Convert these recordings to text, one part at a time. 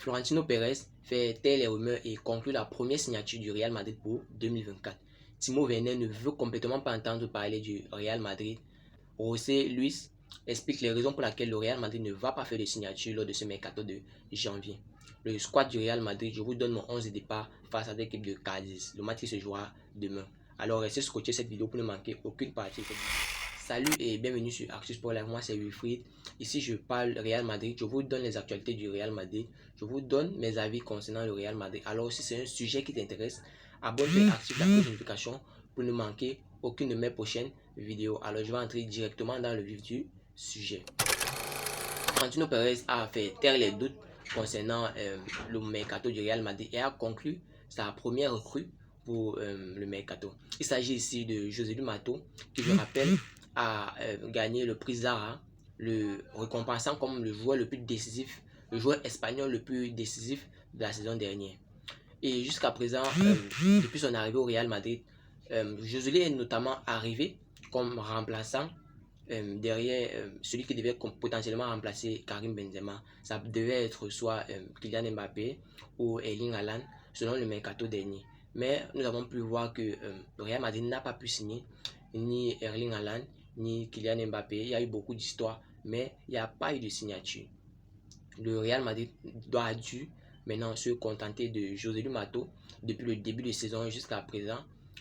Florentino Pérez fait taire les rumeurs et conclut la première signature du Real Madrid pour 2024. Timo Werner ne veut complètement pas entendre parler du Real Madrid. José Luis explique les raisons pour lesquelles le Real Madrid ne va pas faire de signature lors de ce mercato de janvier. Le squad du Real Madrid, je vous donne mon 11 de départ face à l'équipe de Cadiz. Le match qui se jouera demain. Alors restez scotché cette vidéo pour ne manquer aucune partie. Salut et bienvenue sur Actu Sport Live, moi c'est Wilfried. Ici je parle Real Madrid, je vous donne les actualités du Real Madrid, je vous donne mes avis concernant le Real Madrid. Alors si c'est un sujet qui t'intéresse, abonne-toi et active la cloche de notification pour ne manquer aucune de mes prochaines vidéos. Alors je vais entrer directement dans le vif du sujet. Florentino Pérez a fait taire les doutes concernant le mercato du Real Madrid et a conclu sa première recrue pour le mercato. Il s'agit ici de Joselu Mato, qui je rappelle a gagné le prix Zara, le récompensant comme le joueur le plus décisif, le joueur espagnol le plus décisif de la saison dernière. Et jusqu'à présent, depuis son arrivée au Real Madrid, Joselu est notamment arrivé comme remplaçant derrière celui qui devait potentiellement remplacer Karim Benzema. Ça devait être soit Kylian Mbappé ou Erling Haaland selon le mercato dernier. Mais nous avons pu voir que le Real Madrid n'a pas pu signer ni Erling Haaland ni Kylian Mbappé. Il y a eu beaucoup d'histoires, mais il n'y a pas eu de signature. Le Real Madrid doit dû maintenant se contenter de Joselu Mato depuis le début de saison jusqu'à présent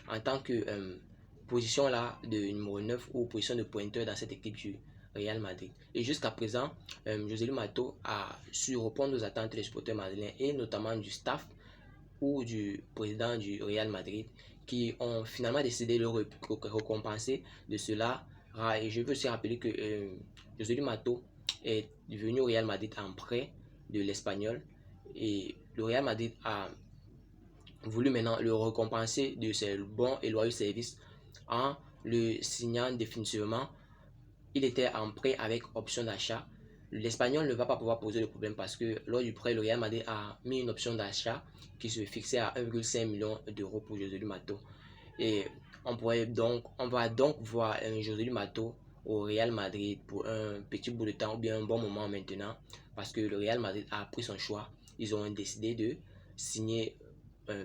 en tant que position là de numéro 9 ou position de pointeur dans cette équipe du Real Madrid. Et jusqu'à présent, Joselu Mato a su répondre aux attentes des supporters madrilènes et notamment du staff ou du président du Real Madrid qui ont finalement décidé de le récompenser de cela. Et je veux aussi rappeler que Joselu Mato est venu au Real Madrid en prêt de l'Espagnol et le Real Madrid a voulu maintenant le récompenser de ses bons et loyaux services en le signant définitivement. Il était en prêt avec option d'achat. L'Espagnol ne va pas pouvoir poser le problème parce que lors du prêt, le Real Madrid a mis une option d'achat qui se fixait à 1,5 million d'euros pour Joselu Mato. Et on va donc voir Joselu Mato au Real Madrid pour un petit bout de temps ou bien un bon moment maintenant parce que le Real Madrid a pris son choix. Ils ont décidé de signer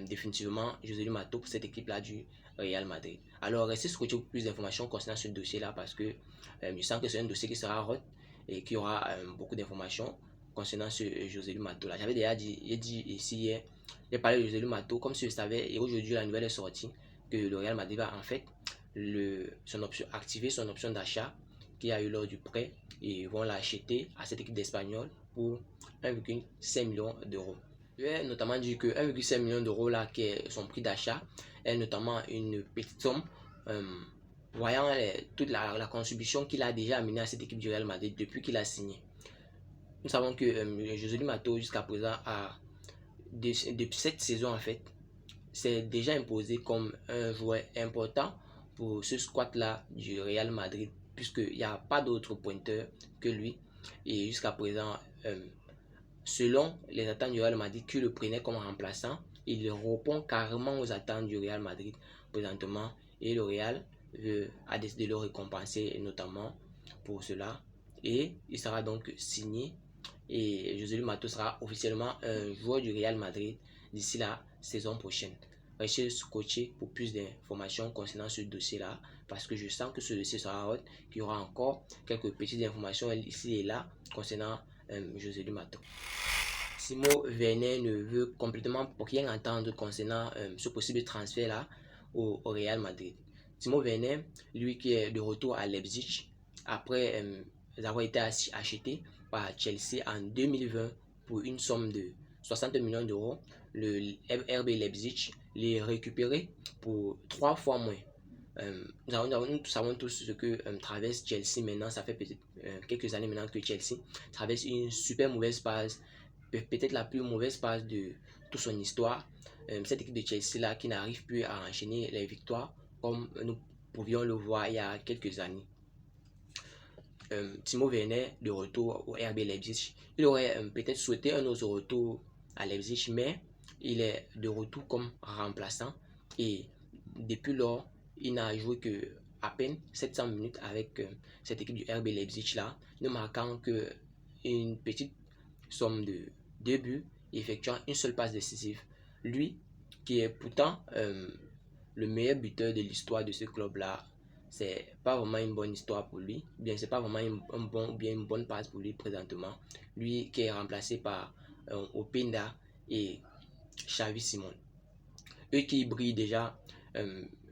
définitivement Joselu Mato pour cette équipe là du Real Madrid. Alors restez scotché pour plus d'informations concernant ce dossier là parce que je sens que c'est un dossier qui sera hot et qui aura beaucoup d'informations concernant ce Joselu Mato là. J'avais déjà dit ici hier, j'ai parlé de Joselu Mato comme si je savais et aujourd'hui la nouvelle est sortie que le Real Madrid va en fait activer son option d'achat qui a eu lors du prêt et ils vont l'acheter à cette équipe d'Espagnols pour 1,5 million d'euros. Je vais notamment dire que 1,5 million d'euros là qui est son prix d'achat est notamment une petite somme voyant toute la contribution qu'il a déjà amené à cette équipe du Real Madrid depuis qu'il a signé. Nous savons que Joselu Mato jusqu'à présent depuis cette saison en fait s'est déjà imposé comme un joueur important pour ce squad là du Real Madrid puisqu'il n'y a pas d'autre pointeur que lui et jusqu'à présent selon les attentes du Real Madrid qui le prenait comme remplaçant, il répond carrément aux attentes du Real Madrid présentement et le Real a décidé de le récompenser notamment pour cela et il sera donc signé et Joselu Mato sera officiellement un joueur du Real Madrid d'ici la saison prochaine. Restez scotché pour plus d'informations concernant ce dossier là parce que je sens que ce dossier sera hot, qu'il y aura encore quelques petites informations ici et là concernant Joselu Mato. Timo Werner ne veut complètement rien entendre concernant ce possible transfert là au Real Madrid. Timo Werner, lui qui est de retour à Leipzig après avoir été acheté par Chelsea en 2020 pour une somme de 60 millions d'euros, le RB Leipzig l'est récupéré pour 3 fois moins. Nous savons tous ce que traverse Chelsea maintenant. Ça fait peut-être quelques années maintenant que Chelsea traverse une super mauvaise phase, peut-être la plus mauvaise phase de toute son histoire. Cette équipe de Chelsea là qui n'arrive plus à enchaîner les victoires comme nous pouvions le voir il y a quelques années. Timo Werner de retour au RB Leipzig, il aurait peut-être souhaité un autre retour à Leipzig, mais il est de retour comme remplaçant et depuis lors il n'a joué que à peine 700 minutes avec cette équipe du RB Leipzig là, ne marquant que une petite somme de 2 buts effectuant une seule passe décisive. Lui, qui est pourtant le meilleur buteur de l'histoire de ce club-là, c'est pas vraiment une bonne histoire pour lui. Bien, c'est pas vraiment une bonne passe pour lui présentement. Lui qui est remplacé par Openda et Xavi Simon. Eux qui brillent déjà,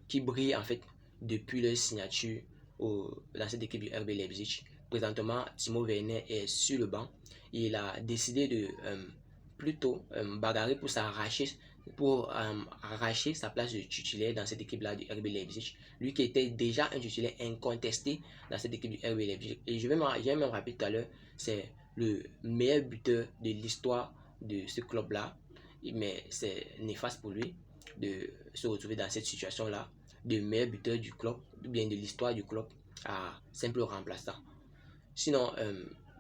qui brillent en fait depuis leur signature dans cette équipe du RB Leipzig. Présentement, Timo Werner est sur le banc. Il a décidé de plutôt bagarrer pour arracher sa place de titulaire dans cette équipe-là du RB Leipzig. Lui qui était déjà un titulaire incontesté dans cette équipe du RB Leipzig. Et j'ai même rappelé tout à l'heure, c'est le meilleur buteur de l'histoire de ce club-là. Mais c'est néfaste pour lui de se retrouver dans cette situation-là, de meilleur buteur du club, ou bien de l'histoire du club, à simple remplaçant. Sinon,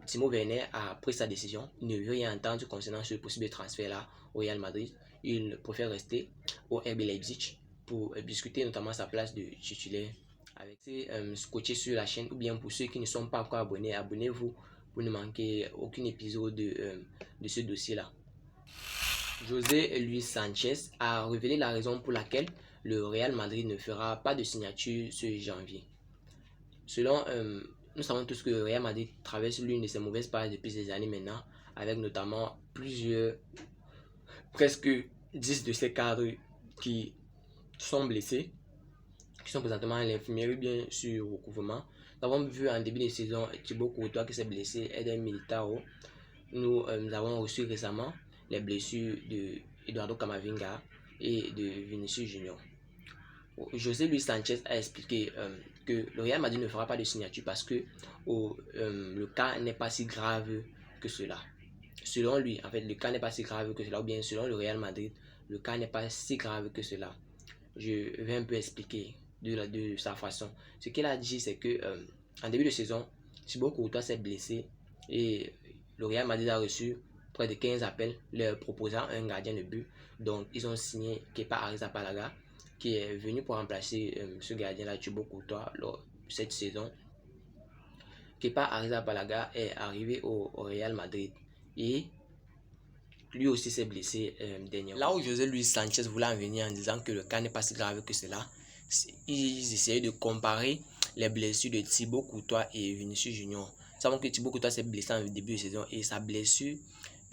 Timo Werner a pris sa décision. Il ne veut rien entendre concernant ce possible transfert-là au Real Madrid. Il préfère rester au RB Leipzig pour discuter notamment sa place de titulaire avec ses coachés sur la chaîne, ou bien pour ceux qui ne sont pas encore abonnés, abonnez-vous pour ne manquer aucun épisode de ce dossier-là. José Luis Sanchez a révélé la raison pour laquelle le Real Madrid ne fera pas de signature ce janvier. Selon, nous savons tous que le Real Madrid traverse l'une de ses mauvaises passes depuis des années maintenant, avec notamment presque 10 de ses cadres qui sont blessés, qui sont présentement à l'infirmerie, bien sûr, au recouvrement. Nous avons vu en début de saison Thibaut Courtois qui s'est blessé, Eder Militao. Nous avons reçu récemment les blessures de Eduardo Camavinga et de Vinicius Junior. José Luis Sanchez a expliqué que le Real Madrid ne fera pas de signature parce que le cas n'est pas si grave que cela. Selon lui, en fait, le cas n'est pas si grave que cela, ou bien selon le Real Madrid, le cas n'est pas si grave que cela. Je vais un peu expliquer de sa façon. Ce qu'il a dit, c'est que en début de saison, Thibaut Courtois s'est blessé et le Real Madrid a reçu près de 15 appels leur proposant un gardien de but. Donc, ils ont signé Kepa Arrizabalaga, qui est venu pour remplacer ce gardien-là, Thibaut Courtois, cette saison. Kepa Arrizabalaga est arrivé au Real Madrid et lui aussi s'est blessé dernièrement. Là où José Luis Sanchez voulait en venir en disant que le cas n'est pas si grave que cela, ils essayaient de comparer les blessures de Thibaut Courtois et Vinicius Junior. Nous savons que Thibaut Courtois s'est blessé en début de saison et sa blessure,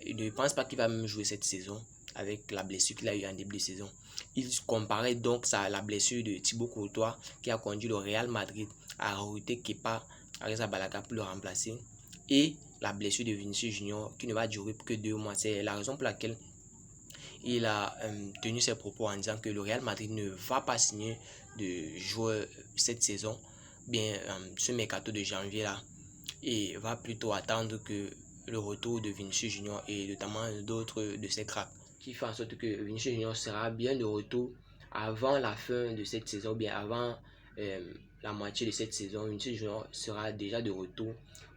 il ne pense pas qu'il va même jouer cette saison avec la blessure qu'il a eu en début de saison. Il comparait donc la blessure de Thibaut Courtois qui a conduit le Real Madrid à recruter Kepa Arrizabalaga pour le remplacer et la blessure de Vinicius Junior qui ne va durer que 2 mois. C'est la raison pour laquelle il a tenu ses propos en disant que le Real Madrid ne va pas signer de joueur cette saison, bien ce mercato de janvier là, et va plutôt attendre que le retour de Vinicius Junior et notamment d'autres de ses cracks, qui fait en sorte que Vinicius Junior sera bien de retour avant la fin de cette saison, bien avant la moitié de cette saison. Vinicius Junior sera déjà de retour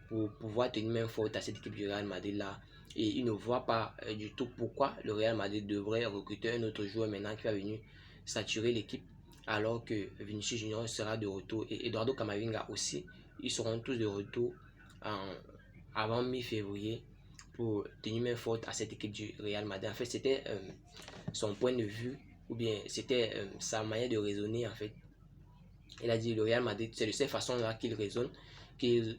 pour pouvoir tenir main forte à cette équipe du Real Madrid là. Et il ne voit pas du tout pourquoi le Real Madrid devrait recruter un autre joueur maintenant qui va venir saturer l'équipe, alors que Vinicius Junior sera de retour et Eduardo Camavinga aussi. Ils seront tous de retour avant mi-février pour tenir main forte à cette équipe du Real Madrid. En fait, c'était son point de vue, ou bien c'était sa manière de raisonner en fait. Il a dit le Real Madrid, c'est de cette façon-là qu'il raisonne, qu'ils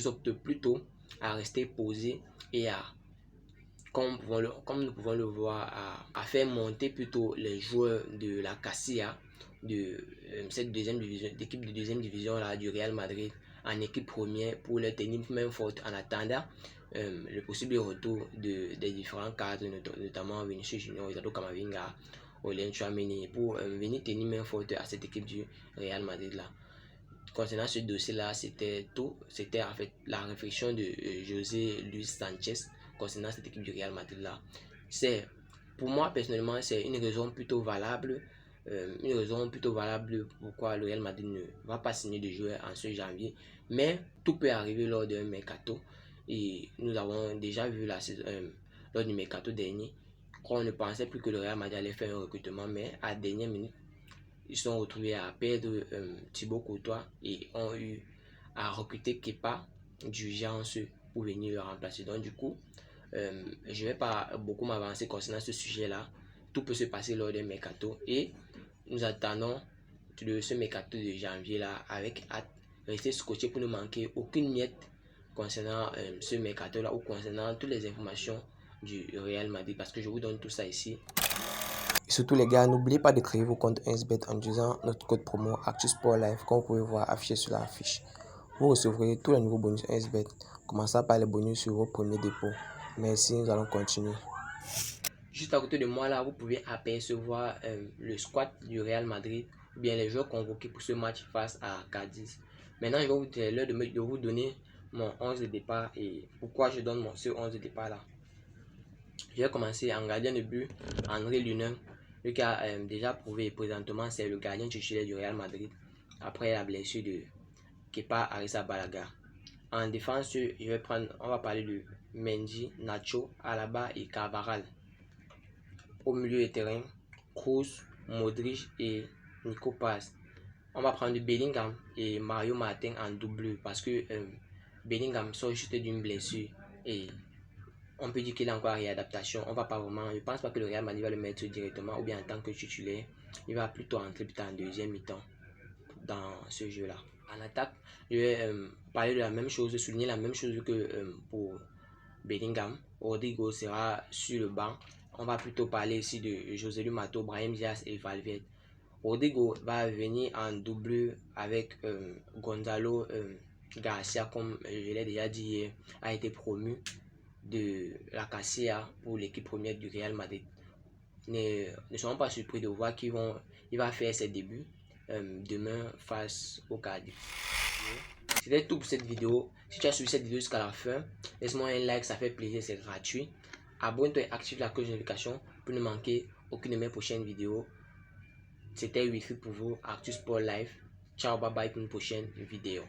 optent plutôt à rester posés et à, comme nous pouvons le voir, à faire monter plutôt les joueurs de la Castilla, de cette deuxième division, d'équipe de deuxième division là, du Real Madrid, en équipe première pour leur tenir main forte en attendant le possible retour des différents cadres, notamment Vinicius Junior, Eduardo Camavinga, Aurélien Tchouaméni, pour venir tenir main forte à cette équipe du Real Madrid là. Concernant ce dossier-là, c'était tout. C'était en fait la réflexion de José Luis Sanchez concernant cette équipe du Real Madrid là. Pour moi personnellement, c'est une raison plutôt valable. Pourquoi le Real Madrid ne va pas signer de joueurs en ce janvier. Mais tout peut arriver lors d'un mercato. Et nous avons déjà vu lors du mercato dernier qu'on ne pensait plus que le Real Madrid allait faire un recrutement, mais à la dernière minute, ils sont retrouvés à perdre Thibaut Courtois et ont eu à recruter Kepa d'urgence pour venir le remplacer. Donc du coup, je ne vais pas beaucoup m'avancer concernant ce sujet-là. Tout peut se passer lors d'un mercato et nous attendons de ce mercato de janvier-là avec hâte. Restez scotché pour ne manquer aucune miette concernant ce mercato-là ou concernant toutes les informations du Real Madrid parce que je vous donne tout ça ici. Et surtout les gars, n'oubliez pas de créer vos comptes 1xBet en utilisant notre code promo ActuSportLife comme vous pouvez voir affiché sur la fiche. Vous recevrez tous les nouveaux bonus 1xBet, commençant par les bonus sur vos premiers dépôts. Merci, nous allons continuer. Juste à côté de moi là, vous pouvez apercevoir le squad du Real Madrid ou bien les joueurs convoqués pour ce match face à Cadiz. Maintenant, je vais vous dire l'heure de vous donner mon 11 de départ et pourquoi je donne ce 11 de départ là. Je vais commencer en gardien de but, André Lunin, lui qui a déjà prouvé présentement c'est le gardien titulaire du Real Madrid après la blessure de Kepa Arrizabalaga. En défense, on va parler de Mendy, Nacho, Alaba et Carvajal. Au milieu de terrain, Kroos, Modric et Nico Paz. On va prendre Bellingham et Mario Martin en double parce que Bellingham sort juste d'une blessure et on peut dire qu'il a encore en réadaptation. On va pas vraiment, je pense pas que le Real Madrid va le mettre directement ou bien en tant que titulaire. Il va plutôt entrer en deuxième mi-temps dans ce jeu-là. En attaque, je vais parler de la même chose, souligner la même chose que pour Bellingham. Rodrigo sera sur le banc. On va plutôt parler ici de Joselu Mato, Brahim Diaz et Valverde. Rodrigo va venir en double avec Gonzalo Garcia, comme je l'ai déjà dit hier, a été promu de la Casilla pour l'équipe première du Real Madrid. Ne soyons pas surpris de voir qu'il va faire ses débuts demain face au Cardiff. C'était tout pour cette vidéo. Si tu as suivi cette vidéo jusqu'à la fin, laisse-moi un like, ça fait plaisir, c'est gratuit. Abonne-toi et active la cloche de notification pour ne manquer aucune de mes prochaines vidéos. C'était Wilfried pour vous, ActuSportLife. Ciao, bye bye pour une prochaine vidéo.